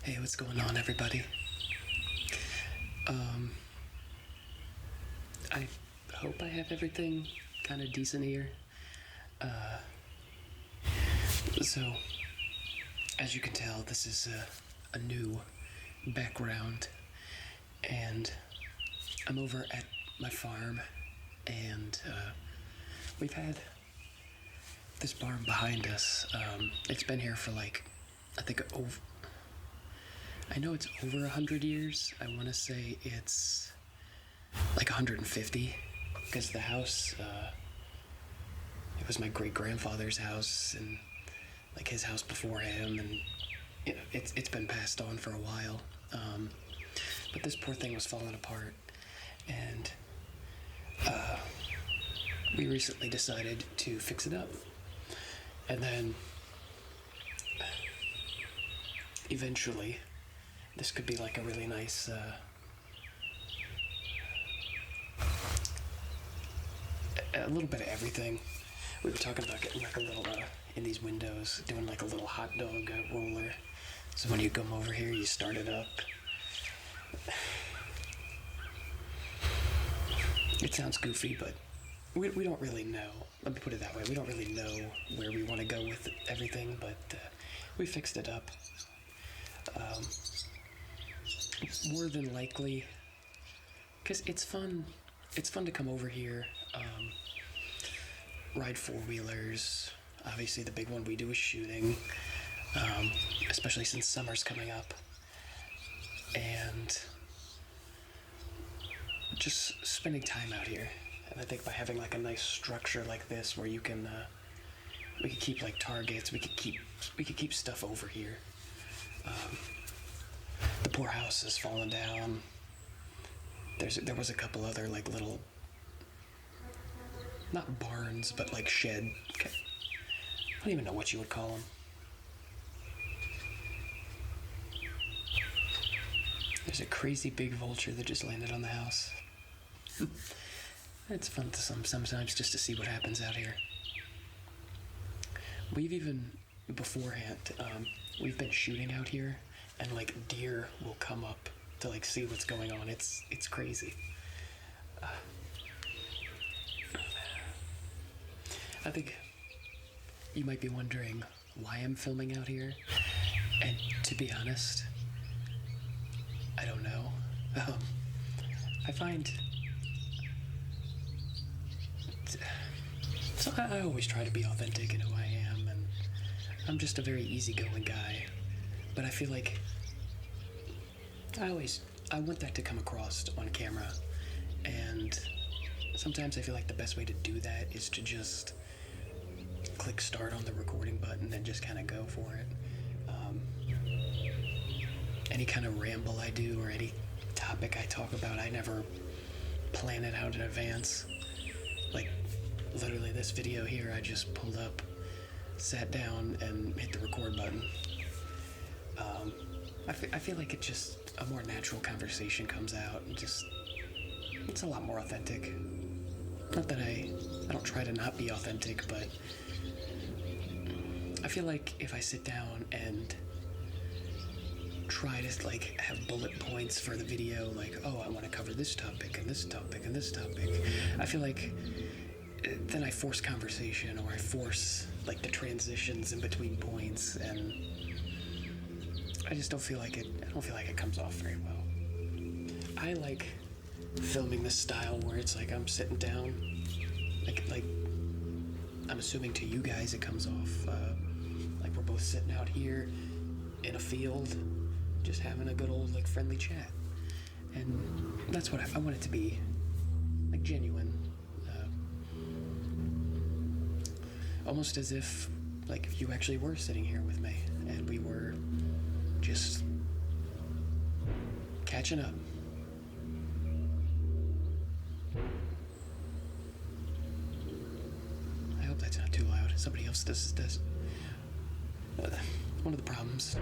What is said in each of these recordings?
Hey, what's going on, everybody? I hope I have everything kind of decent here. So, as you can tell, this is a new background, and I'm over at my farm, and we've had this barn behind us. It's been here for I think I know it's over 100 years. I want to say it's like 150, because the house, it was my great-grandfather's house, and like his house before him, and it's been passed on for a while. But this poor thing was falling apart, and we recently decided to fix it up. And then eventually this could be like a really nice a little bit of everything. We were talking about getting like a little in these windows, doing like a little hot dog roller, so when you come over here you start it up. It sounds goofy, but we don't really know. Let me put it that way. We don't really know where we want to go with everything, but we fixed it up. More than likely, because it's fun. It's fun to come over here, ride four-wheelers. Obviously, the big one we do is shooting, especially since summer's coming up. And just spending time out here. And I think by having like a nice structure like this, where you can, we could keep like targets, we could keep stuff over here. The poor house has fallen down. There was a couple other like little, not barns, but like shed. I don't even know what you would call them. There's a crazy big vulture that just landed on the house. It's fun to sometimes just to see what happens out here. We've even, beforehand, we've been shooting out here, and like deer will come up to like see what's going on. It's crazy. I think you might be wondering why I'm filming out here, and to be honest, I don't know. I find, so I always try to be authentic in who I am, and I'm just a very easygoing guy, but I feel like I want that to come across on camera, and sometimes I feel like the best way to do that is to just click start on the recording button and just kind of go for it. Any kind of ramble I do, or any topic I talk about, I never plan it out in advance. Like, literally this video here, I just pulled up, sat down, and hit the record button. I feel like it just, a more natural conversation comes out, and just, it's a lot more authentic. Not that I don't try to not be authentic, but I feel like if I sit down and try to like have bullet points for the video, like, oh, I want to cover this topic and this topic and this topic, I feel like then I force conversation, or I force like the transitions in between points, and I just don't feel like it comes off very well. I like filming this style where it's like I'm sitting down, like I'm assuming to you guys it comes off like we're both sitting out here in a field, just having a good old like friendly chat, and that's what I want it to be, like genuine, almost as if like you actually were sitting here with me and we were just catching up. I hope that's not too loud. Somebody else does this. One of the problems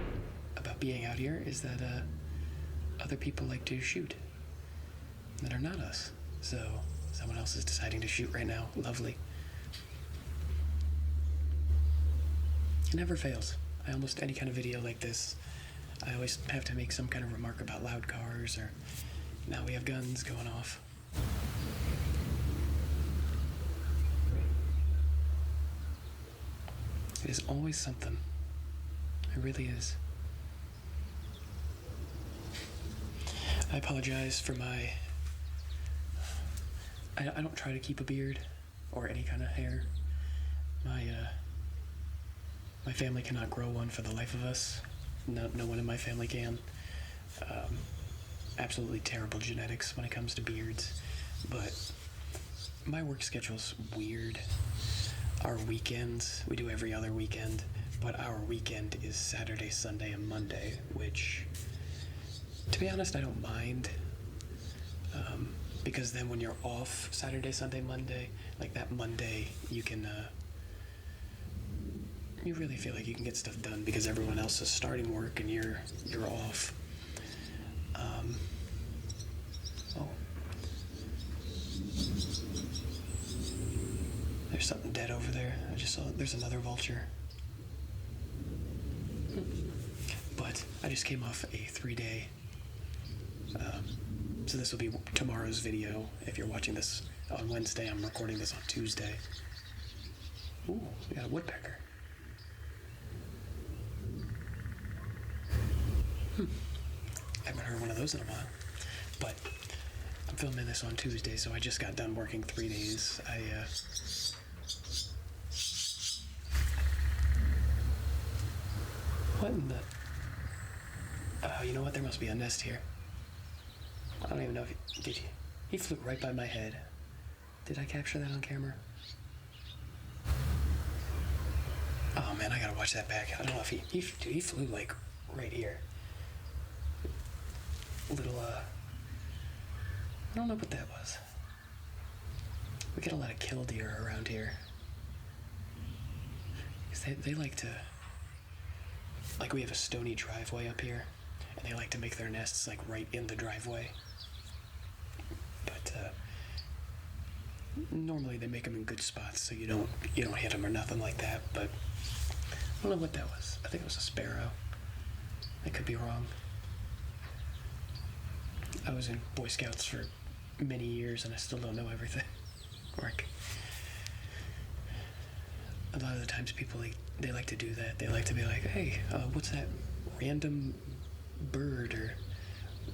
about being out here is that other people like to shoot that are not us. So someone else is deciding to shoot right now. Lovely. It never fails. Almost any kind of video like this, I always have to make some kind of remark about loud cars, or now we have guns going off. It is always something. It really is. I apologize for my... I don't try to keep a beard or any kind of hair. My family cannot grow one for the life of us. No one in my family can. Absolutely terrible genetics when it comes to beards. But my work schedule's weird. Our weekends, we do every other weekend, but our weekend is Saturday, Sunday, and Monday, which, to be honest, I don't mind. Because then when you're off Saturday, Sunday, Monday, like that Monday, you can, you really feel like you can get stuff done because everyone else is starting work and you're off. Oh. There's something dead over there. I just saw there's another vulture. But I just came off a 3-day. So this will be tomorrow's video. If you're watching this on Wednesday, I'm recording this on Tuesday. Ooh, we got a woodpecker. I haven't heard one of those in a while. But I'm filming this on Tuesday, so I just got done working 3 days. What in the... Oh, you know what? There must be a nest here. I don't even know if he... Did he? He flew right by my head. Did I capture that on camera? Oh man, I gotta watch that back. I don't know if he flew like right here. Little, I don't know what that was. We get a lot of killdeer around here. Because they like to... Like, we have a stony driveway up here, and they like to make their nests, like, right in the driveway. But, normally they make them in good spots, so you don't hit them or nothing like that, but I don't know what that was. I think it was a sparrow. I could be wrong. I was in Boy Scouts for many years, and I still don't know everything. Like, a lot of the times people, they like to do that. They like to be like, hey, what's that random bird or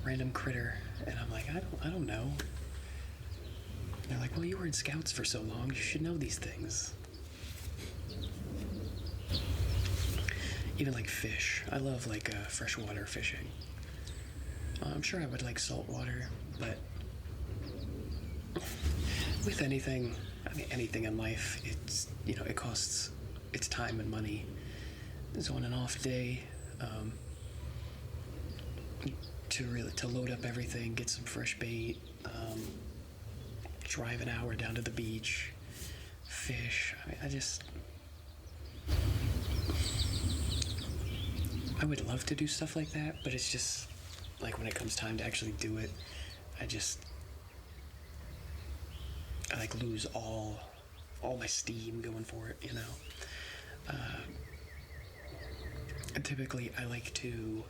random critter? And I'm like, I don't know. And they're like, well, you were in Scouts for so long, you should know these things. Even like fish. I love like freshwater fishing. I'm sure I would like saltwater, but with anything, I mean, anything in life, it's, it costs, it's time and money. So on an off day, to load up everything, get some fresh bait, drive an hour down to the beach, fish. I mean, I would love to do stuff like that, but it's just, like, when it comes time to actually do it, I like lose all my steam going for it, And typically I like to...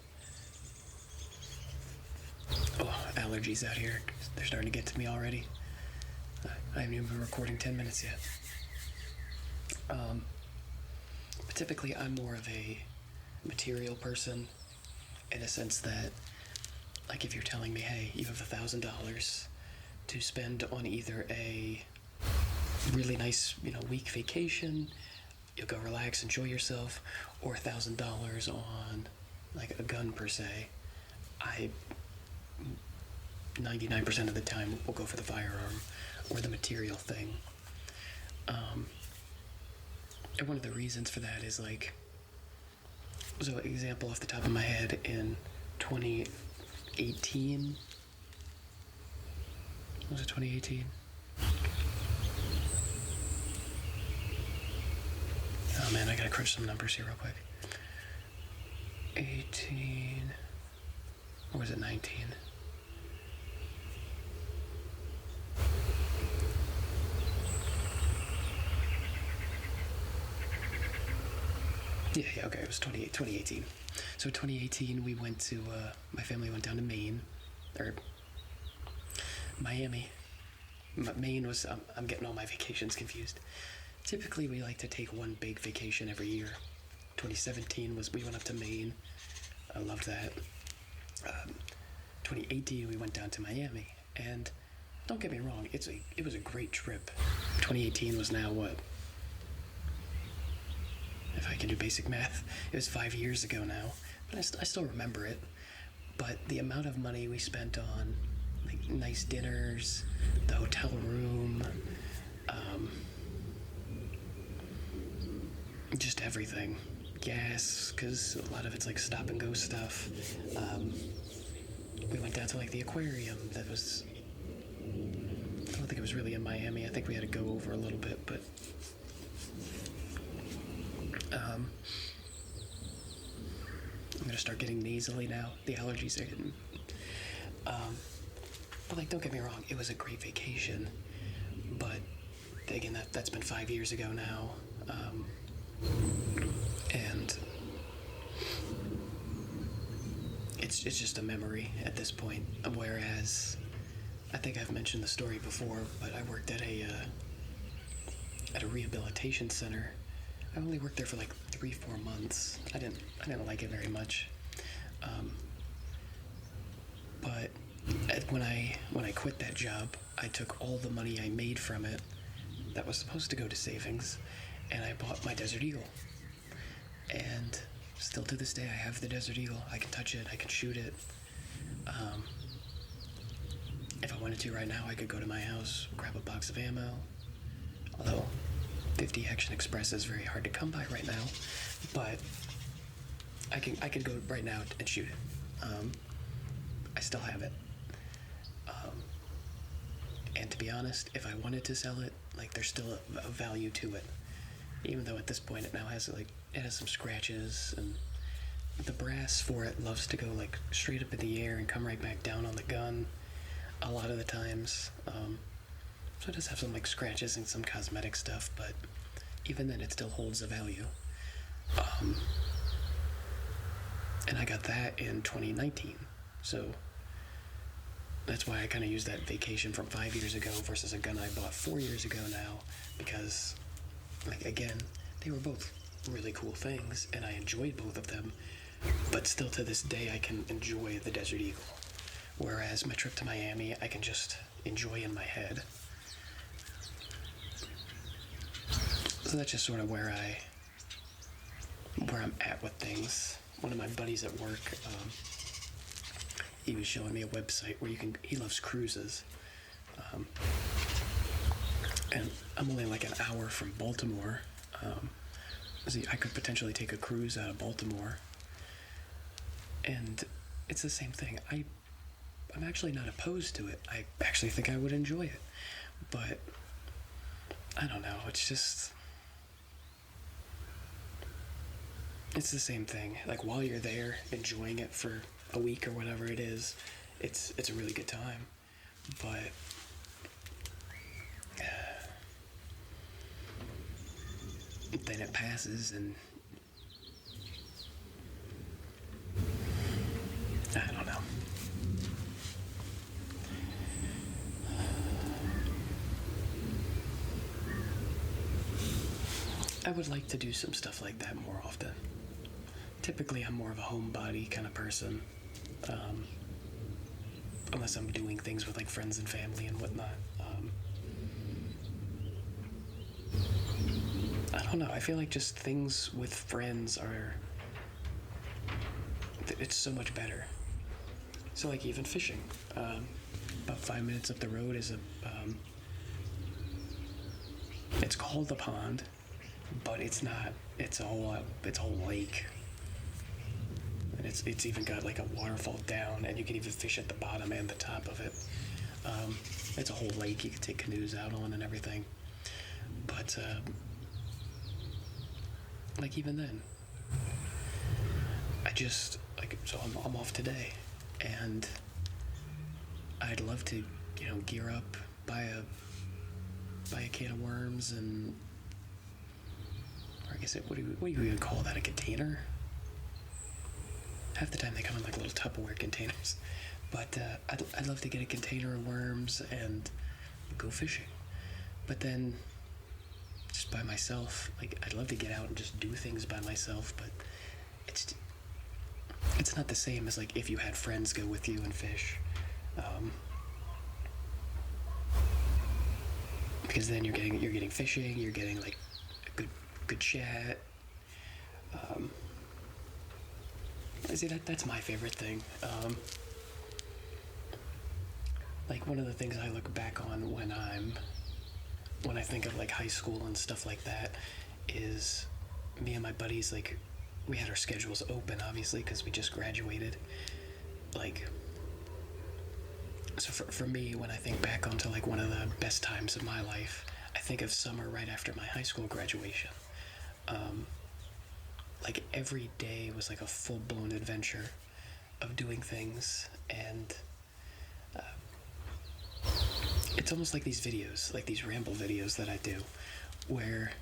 Oh, allergies out here. They're starting to get to me already. I haven't even been recording 10 minutes yet. But typically I'm more of a material person in a sense that, like, if you're telling me, hey, you have $1,000 to spend on either a really nice, week vacation, you'll go relax, enjoy yourself, or $1,000 on, like, a gun per se, I 99% of the time will go for the firearm or the material thing. And one of the reasons for that is, like, so example off the top of my head, in 2018, was it 2018? Oh man, I gotta crunch some numbers here real quick. 18, or was it 19? Yeah, okay, it was 2018. So 2018, we went to, my family went down to Maine, or Miami. Maine was, I'm getting all my vacations confused. Typically, we like to take one big vacation every year. 2017 was, we went up to Maine. I loved that. 2018, we went down to Miami. And don't get me wrong, it was a great trip. 2018 was now what? If I can do basic math, it was 5 years ago now. But I still remember it. But the amount of money we spent on like nice dinners, the hotel room, just everything. Gas, because a lot of it's like stop and go stuff. We went down to like the aquarium that was, I don't think it was really in Miami. I think we had to go over a little bit, but I'm gonna start getting nasally now. The allergies are hitting. But like, don't get me wrong, it was a great vacation. But again, that's been 5 years ago now, and it's just a memory at this point. Whereas, I think I've mentioned the story before, but I worked at a rehabilitation center. I only worked there for like 3-4 months. I didn't like it very much. But when I quit that job, I took all the money I made from it that was supposed to go to savings, and I bought my Desert Eagle. And still to this day, I have the Desert Eagle. I can touch it. I can shoot it. If I wanted to right now, I could go to my house, grab a box of ammo. Although 50 Action Express is very hard to come by right now, but I can go right now and shoot it. I still have it. And to be honest, if I wanted to sell it, like, there's still a value to it. Even though at this point it now has it has some scratches, and the brass for it loves to go like straight up in the air and come right back down on the gun a lot of the times. So it does have some like scratches and some cosmetic stuff, but even then it still holds a value. And I got that in 2019, so that's why I kind of used that vacation from 5 years ago versus a gun I bought 4 years ago now, because, like, again, they were both really cool things, and I enjoyed both of them, but still to this day I can enjoy the Desert Eagle, whereas my trip to Miami I can just enjoy in my head. So that's just sort of where I'm at with things. One of my buddies at work, he was showing me a website where he loves cruises. And I'm only like an hour from Baltimore. See, I could potentially take a cruise out of Baltimore. And it's the same thing. I'm actually not opposed to it. I actually think I would enjoy it. But I don't know, it's the same thing. Like, while you're there enjoying it for a week or whatever it is, it's a really good time. But then it passes, and I don't know. I would like to do some stuff like that more often. Typically, I'm more of a homebody kind of person, unless I'm doing things with like friends and family and whatnot. I don't know. I feel like just things with friends it's so much better. So, like, even fishing. About 5 minutes up the road is it's called the pond, but it's not. It's a whole lake. And it's even got like a waterfall down, and you can even fish at the bottom and the top of it. It's a whole lake you can take canoes out on and everything. But like, even then, I just like, so I'm off today, and I'd love to, gear up, buy a can of worms, or I guess what do you even call that? A container? Half the time they come in like little Tupperware containers. But I'd love to get a container of worms and go fishing. But then, just by myself, like I'd love to get out and just do things by myself, but it's not the same as like if you had friends go with you and fish. Because then you're getting fishing, you're getting like a good chat. I see that's my favorite thing. Like one of the things I look back on when I think of like high school and stuff like that is me and my buddies, like we had our schedules open obviously because we just graduated. Like, so for me, when I think back onto like one of the best times of my life, I think of summer right after my high school graduation. Like every day was like a full-blown adventure of doing things, and it's almost like these videos, like these ramble videos that I do, where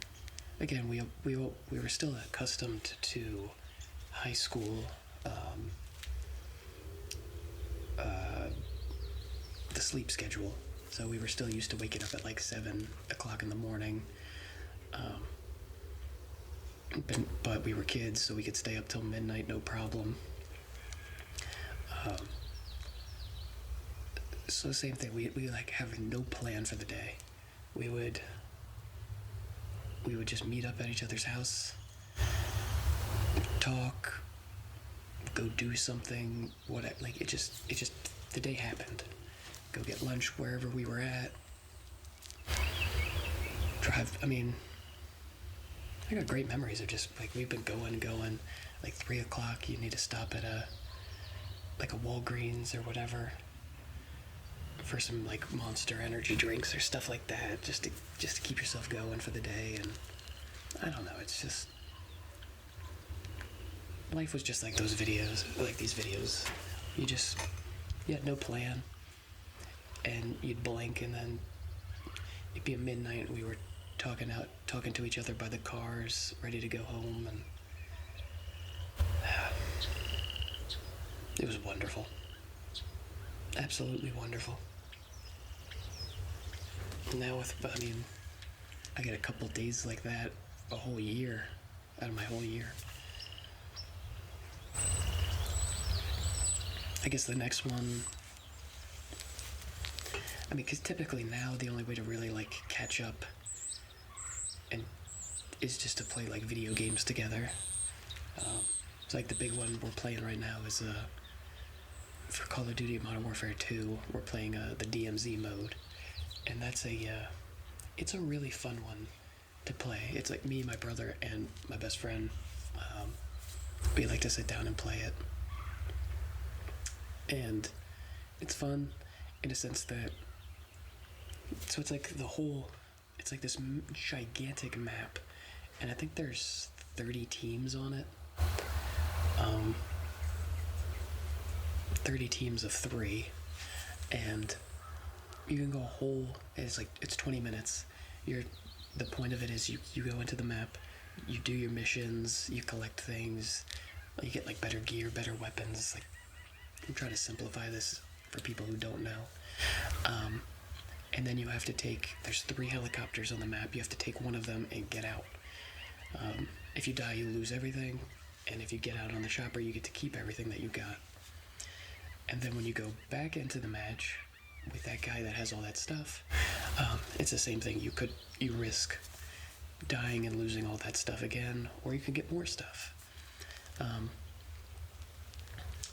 again we were still accustomed to high school, the sleep schedule. So we were still used to waking up at like 7 o'clock in the morning. But we were kids, so we could stay up till midnight, no problem. So same thing, we like have no plan for the day. We would just meet up at each other's house, talk, go do something, whatever. Like it just the day happened. Go get lunch wherever we were at. Drive. I mean, I got great memories of just like we've been going. Like 3 o'clock, you need to stop at a Walgreens or whatever for some like Monster energy drinks or stuff like that, just to keep yourself going for the day. And I don't know, it's just life was just like those videos, like these videos. You had no plan, and you'd blink, and then it'd be midnight, and we were talking to each other by the cars, ready to go home, and it was wonderful. Absolutely wonderful. Now I get a couple days like that a whole year out of my whole year. I guess the next one, because typically now the only way to really like catch up and is just to play like video games together. It's like the big one we're playing right now is for Call of Duty Modern Warfare 2. We're playing the DMZ mode, and it's a really fun one to play. It's like me, my brother, and my best friend. We like to sit down and play it, and it's fun in a sense that. So it's like it's like this gigantic map, and I think there's 30 teams on it. 30 teams of 3, and you can go it's 20 minutes. The point of it is you go into the map, you do your missions, you collect things, you get like better gear, better weapons. Like, I'm trying to simplify this for people who don't know. And then you have to there's 3 helicopters on the map, you have to take one of them and get out. If you die, you lose everything, and if you get out on the chopper, you get to keep everything that you got. And then when you go back into the match with that guy that has all that stuff, it's the same thing. You risk dying and losing all that stuff again, or you can get more stuff.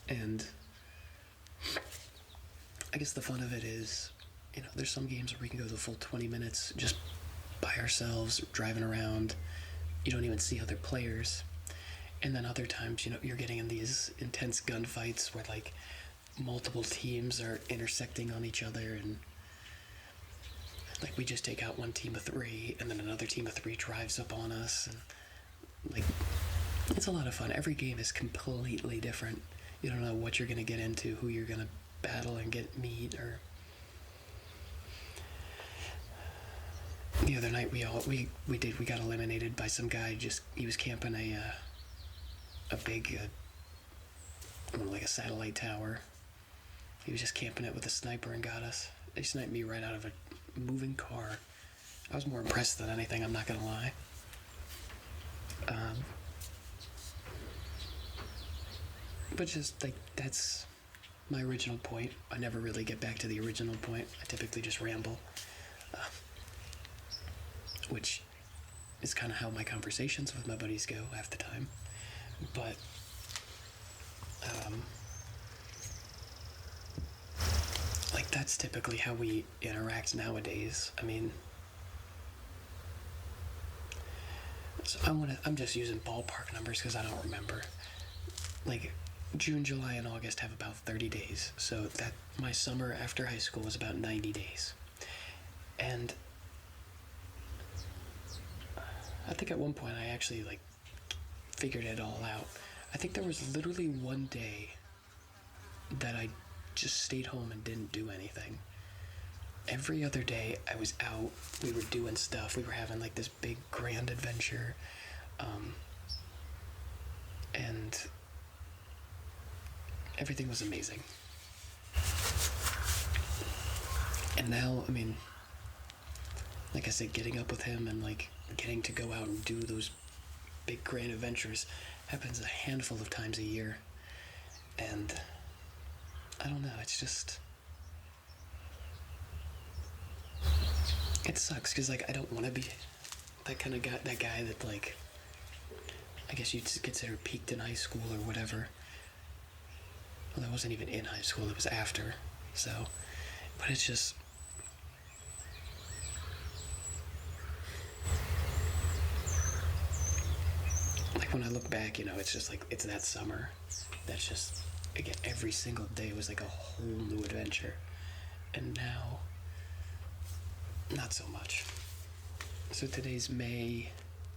And I guess the fun of it is, there's some games where we can go the full 20 minutes just by ourselves, driving around. You don't even see other players. And then other times, you're getting in these intense gunfights where like multiple teams are intersecting on each other, and like we just take out one team of 3, and then another team of 3 drives up on us, and like it's a lot of fun. Every game is completely different. You don't know what you're gonna get into, who you're gonna battle and meet, or the other night we got eliminated by some guy. Just he was camping a big like a satellite tower. He was just camping it with a sniper and got us. They sniped me right out of a moving car. I was more impressed than anything, I'm not gonna lie. But just like that's my original point. I never really get back to the original point. I typically just ramble, which is kind of how my conversations with my buddies go half the time. But like that's typically how we interact nowadays. I mean, so I'm just using ballpark numbers because I don't remember. Like June, July, and August have about 30 days. So that my summer after high school was about 90 days. And I think at one point I actually like figured it all out. I think there was literally one day that I just stayed home and didn't do anything. Every other day I was out, we were doing stuff, we were having like this big grand adventure. And everything was amazing. And now, I mean, like I said, getting up with him and like getting to go out and do those big grand adventures happens a handful of times a year. And I don't know, it's just, it sucks because like I don't want to be that kind of guy, that like, I guess you'd consider peaked in high school or whatever. Well, that wasn't even in high school, it was after. So, but it's just, like when I look back, it's just like, it's that summer. That's just, again, every single day was like a whole new adventure. And now, not so much. So today's May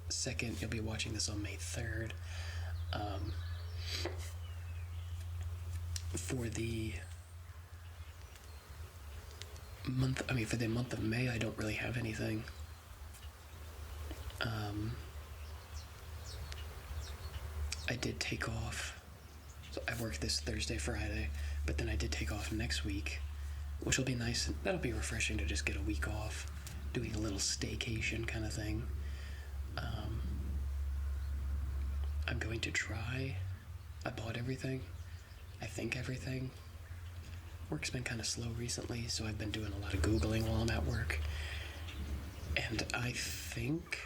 2nd, you'll be watching this on May 3rd. For the month of May, I don't really have anything. I did take off. So I worked this Thursday, Friday, but then I did take off next week, which will be nice. That'll be refreshing to just get a week off, doing a little staycation kind of thing. I'm going to try. I bought everything. I think everything. Work's been kind of slow recently, so I've been doing a lot of Googling while I'm at work. And I think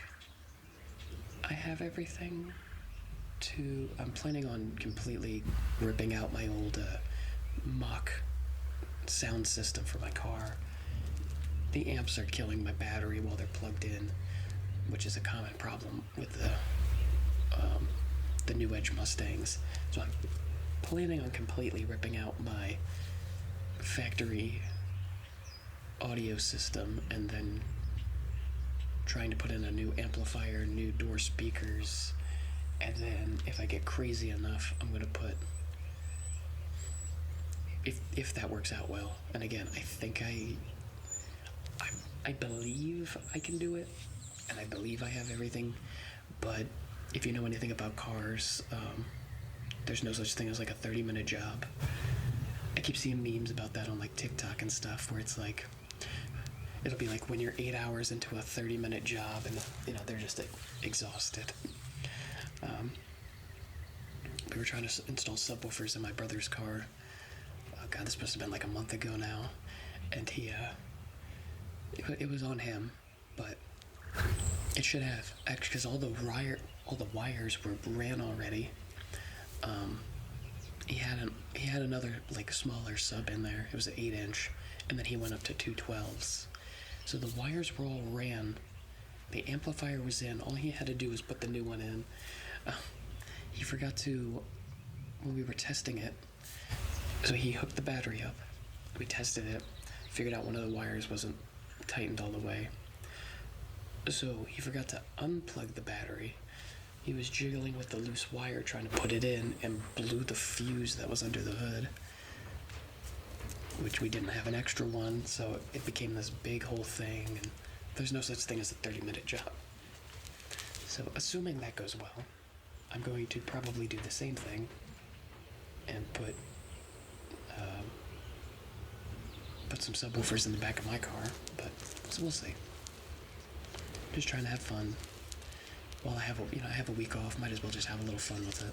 I have everything I'm planning on completely ripping out my old mock sound system for my car. The amps are killing my battery while they're plugged in, which is a common problem with the new Edge Mustangs. So I'm planning on completely ripping out my factory audio system and then trying to put in a new amplifier, new door speakers, and then if I get crazy enough, I'm gonna put, if that works out well, and again, I think I believe I can do it, and I believe I have everything, but if you know anything about cars, there's no such thing as like a 30-minute job. I keep seeing memes about that on like TikTok and stuff, where it's like, it'll be like when you're 8 hours into a 30-minute job and they're just exhausted. We were trying to install subwoofers in my brother's car. Oh God, this must have been like a month ago now, and it was on him, but it should have actually, because all the wires were ran already. He had another like smaller sub in there. It was an 8-inch, and then he went up to 212s. So the wires were all ran. The amplifier was in. All he had to do was put the new one in. He forgot to, when we were testing it, so he hooked the battery up. We tested it, figured out one of the wires wasn't tightened all the way. So he forgot to unplug the battery. He was jiggling with the loose wire trying to put it in and blew the fuse that was under the hood, which we didn't have an extra one, so it became this big whole thing, and There's no such thing as a 30-minute job. So assuming that goes well, I'm going to probably do the same thing and put some subwoofers in the back of my car, but so we'll see. Just trying to have fun. While I have a week off, might as well just have a little fun with it.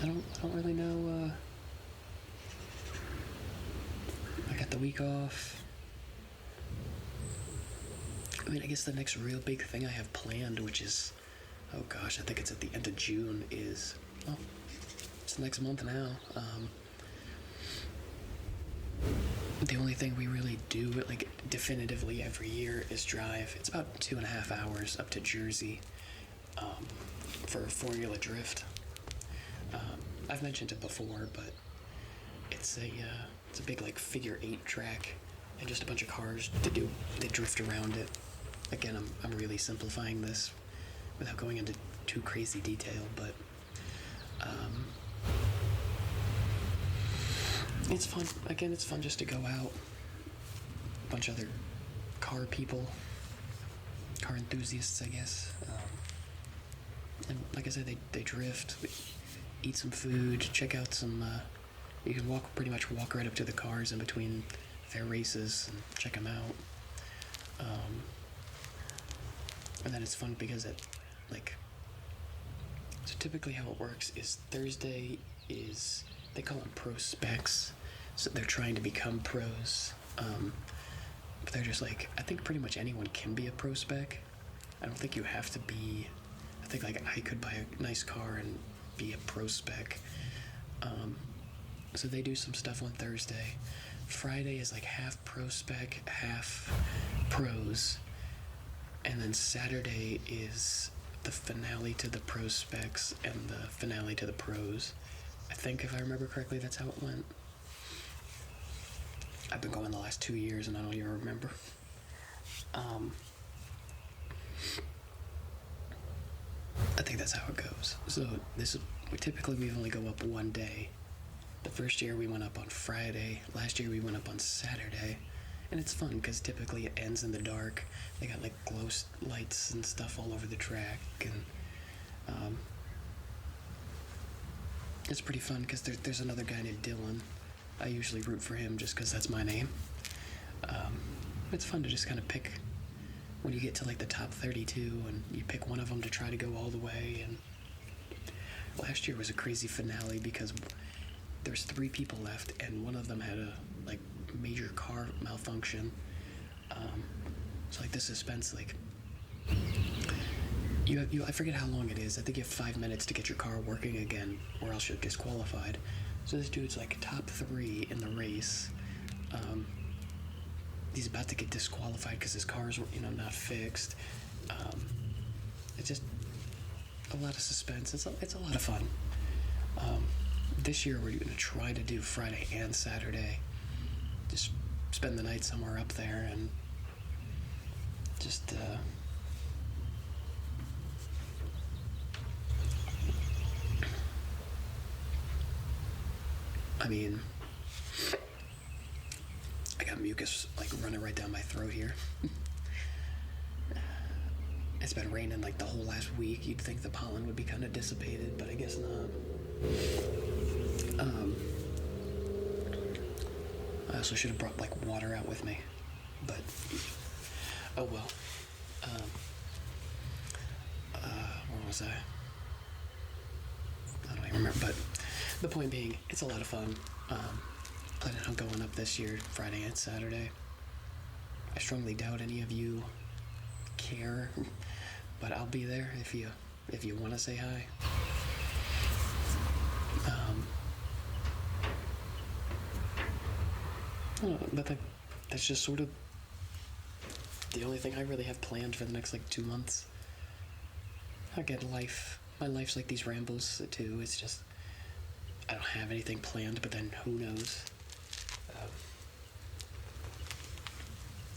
I don't really know. I got the week off. I mean, I guess the next real big thing I have planned, which is, oh gosh, I think it's at the end of June, is, well, it's next month now. The only thing we really do, like, definitively every year is drive. It's about 2.5 hours up to Jersey for Formula Drift. I've mentioned it before, but it's a big, like, figure 8 track and just a bunch of cars that drift around it. Again, I'm really simplifying this without going into too crazy detail, but it's fun. Again, it's fun just to go out. A bunch of other car people, car enthusiasts, I guess. And like I said, they drift, eat some food, check out some. You can pretty much walk right up to the cars in between their races and check them out. And then it's fun because so typically how it works is Thursday is, they call them pro specs, so they're trying to become pros. But they're just like, I think pretty much anyone can be a pro spec. I don't think you have to be, I think like I could buy a nice car and be a pro spec. So they do some stuff on Thursday. Friday is like half pro spec, half pros. And then Saturday is the finale to the pro specs and the finale to the pros. I think, if I remember correctly, that's how it went. I've been going the last 2 years and I don't even remember. I think that's how it goes. So we've only go up one day. The first year we went up on Friday. Last year we went up on Saturday. And it's fun because typically it ends in the dark. They got like glow lights and stuff all over the track, and it's pretty fun because there's another guy named Dylan. I usually root for him just because that's my name. It's fun to just kind of pick when you get to like the top 32 and you pick one of them to try to go all the way. And last year was a crazy finale because there's 3 people left and one of them had a like major car malfunction. So like the suspense, like I forget how long it is. I think you have 5 minutes to get your car working again, or else you're disqualified. So this dude's like top 3 in the race. He's about to get disqualified because his car's not fixed. It's just a lot of suspense. It's a lot of fun. This year we're going to try to do Friday and Saturday. Just spend the night somewhere up there and just I mean, I got mucus like running right down my throat here. It's been raining like the whole last week. You'd think the pollen would be kind of dissipated, but I guess not. I also should have brought like water out with me, but oh well. Where was I? I don't even remember, but the point being, it's a lot of fun. Planning on going up this year, Friday and Saturday. I strongly doubt any of you care, but I'll be there if you want to say hi. But that's just sort of the only thing I really have planned for the next like 2 months. Again, my life's like these rambles too. It's just I don't have anything planned, but then who knows?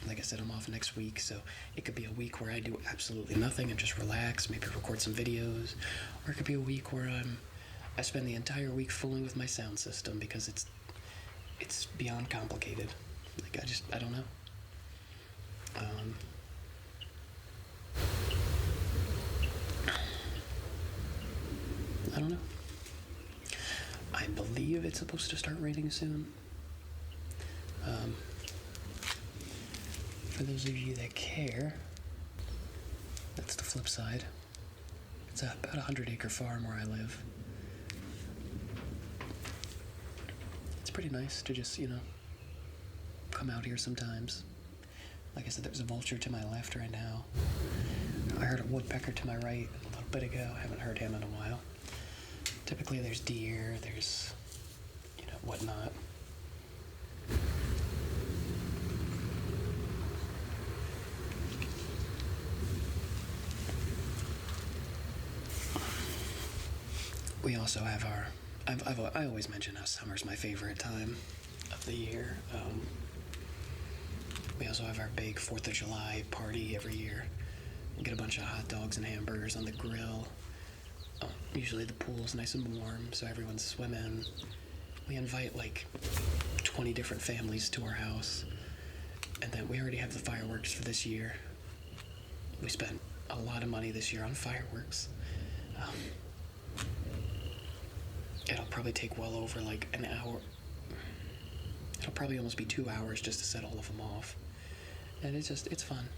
Like I said, I'm off next week, so it could be a week where I do absolutely nothing and just relax, maybe record some videos, or it could be a week where I spend the entire week fooling with my sound system because it's beyond complicated. Like, I don't know. Um, I don't know. I believe it's supposed to start raining soon. Um, for those of you that care, that's the flip side. It's about a 100-acre farm where I live. It's pretty nice to just, come out here sometimes. Like I said, there's a vulture to my left right now. I heard a woodpecker to my right a little bit ago. I haven't heard him in a while. Typically there's deer, there's, whatnot. We also have our, I always mention how summer's my favorite time of the year. We also have our big 4th of July party every year. We get a bunch of hot dogs and hamburgers on the grill. Usually the pool's nice and warm, so everyone's swimming. We invite like 20 different families to our house. And then we already have the fireworks for this year. We spent a lot of money this year on fireworks. It'll probably take well over like an hour. It'll probably almost be 2 hours just to set all of them off. And it's fun.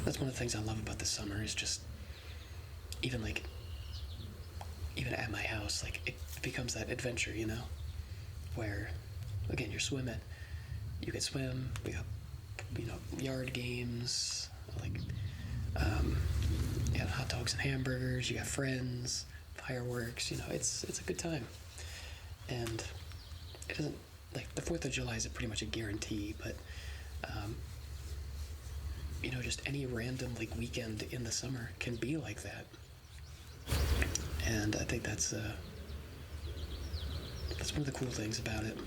That's one of the things I love about the summer is just, even at my house, like it becomes that adventure, where, again, you're swimming. You can swim, we got, yard games, like, you got hot dogs and hamburgers, you got friends, fireworks, it's a good time. And it doesn't, like, the 4th of July is pretty much a guarantee, but, just any random, like, weekend in the summer can be like that. And I think that's one of the cool things about it.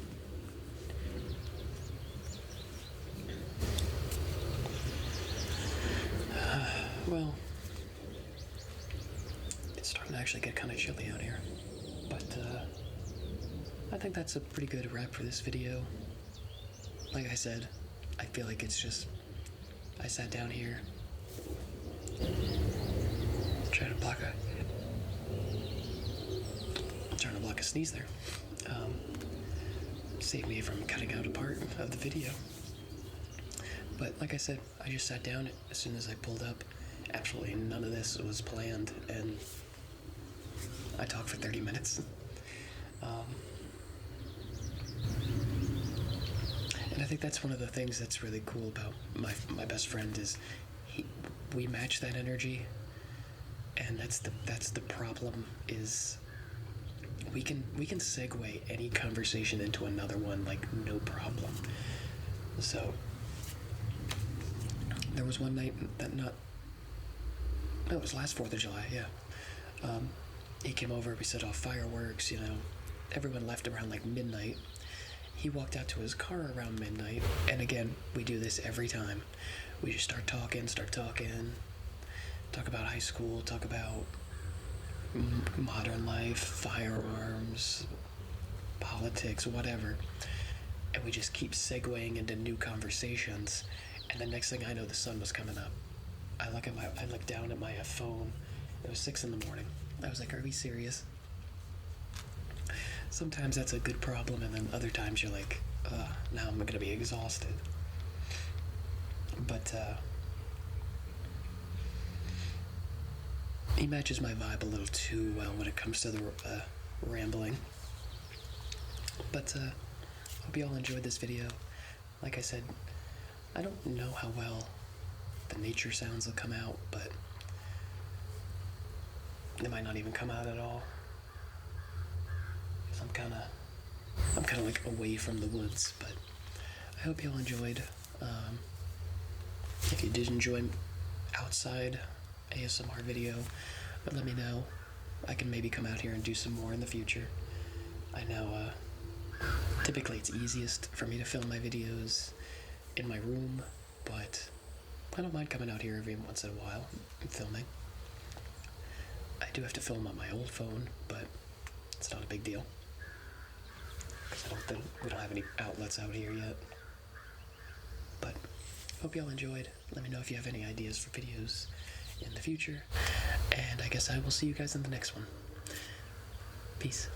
Well, it's starting to actually get kind of chilly out here, but I think that's a pretty good wrap for this video. Like I said, I feel like it's just, I sat down here, trying to block a sneeze there. Save me from cutting out a part of the video. But like I said, I just sat down as soon as I pulled up. Absolutely none of this was planned, and I talked for 30 minutes. And I think that's one of the things that's really cool about my best friend is we match that energy, and that's the problem is we can segue any conversation into another one like no problem. So there was one night it was last 4th of July, yeah. He came over, we set off fireworks, everyone left around like midnight. He walked out to his car around midnight, and again, we do this every time. We just start talking, talk about high school, talk about modern life, firearms, politics, whatever. And we just keep segueing into new conversations, and the next thing I know, the sun was coming up. I look down at my phone. It was 6 a.m. I was like, are we serious? Sometimes that's a good problem, and then other times you're like, now I'm gonna be exhausted. But he matches my vibe a little too well when it comes to the rambling. But hope you all enjoyed this video. Like I said, I don't know how well the nature sounds will come out, but they might not even come out at all. I'm kind of like away from the woods, but I hope you all enjoyed. If you did enjoy outside ASMR video, let me know. I can maybe come out here and do some more in the future. I know typically it's easiest for me to film my videos in my room, but I don't mind coming out here every once in a while and filming. I do have to film on my old phone, but it's not a big deal. I don't think we don't have any outlets out here yet. But hope y'all enjoyed. Let me know if you have any ideas for videos in the future. And I guess I will see you guys in the next one. Peace.